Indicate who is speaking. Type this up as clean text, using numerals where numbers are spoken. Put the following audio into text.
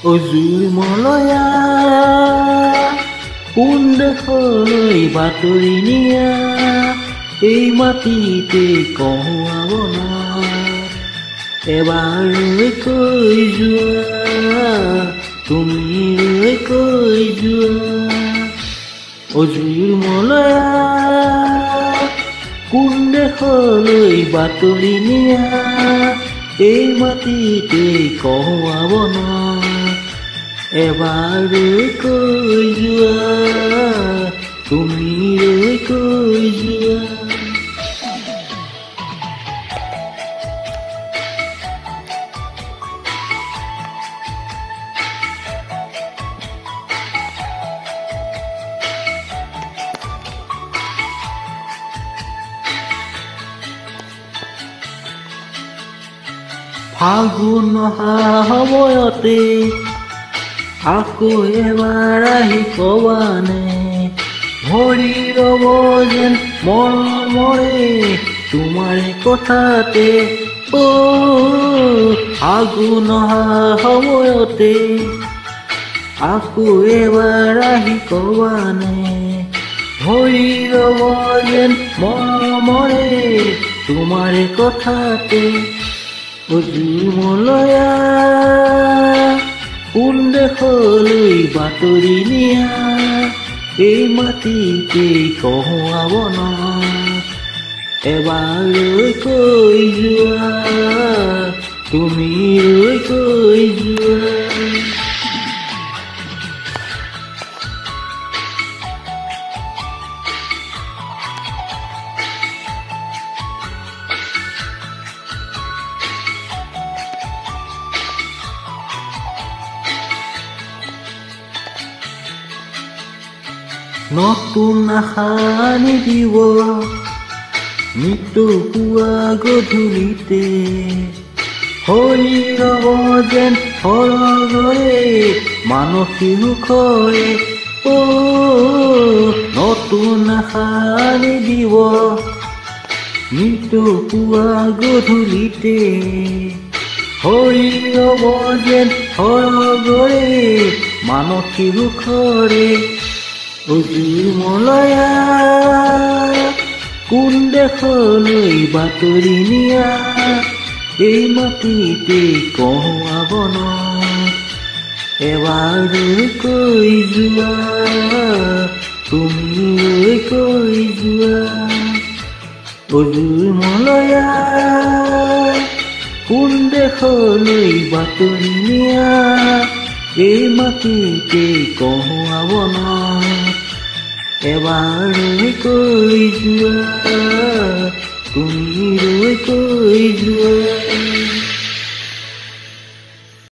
Speaker 1: অজুৰ মলয়া কোন দেশলৈ বাতৰি নিয়া এই মাটিতে কহুৱাব না এবাৰ কৈ যোৱা তুমি কৈ যোৱা অজুৰ মলয়া কোন দেশলৈ বাতৰি নিয়া এই মাটিতে কহুৱাব না এবাৰ কৈ যোৱা তুমি কৈ যোৱা ফাগুন অহা সময়তে আকৌ এবাৰ আহি কবানে ভৰি ৰব যেন মৰমৰে তোমাৰে কথাতে ফাগুন অহা সময়তে আকৌ এবাৰ আহি কবানে ভৰি ৰব যেন মৰমৰে তোমাৰে কথাতে অজুৰ মলয়া কোন দেশলৈ বাতৰি নিয়া এই মাটিতে কহুৱাব না এবাৰ কৈ যোৱা তুমি কৈ যোৱা নতুন আশা নিদিব মৃত্যু পুৱা গধূলিতে হৈ ৰব যেন সৰগৰে মানসিক সুখৰে নতুন আশা নিদিব মৃত্যু পুৱা গধূলিতে হৈ ৰব যেন সৰগৰে মানসিক সুখৰে অজুৰ মলয়া কোন দেশলৈ বাতৰি নিয়া এই মাটিতে কহুৱাব না এবাৰ কৈ যোৱা তুমি কৈ যোৱা অজুৰ মলয়া কোন দেশলৈ বাতৰি নিয়া এই মাটিতে কহুৱাব না এবাৰ কৈ যোৱা তুমি কৈ যোৱা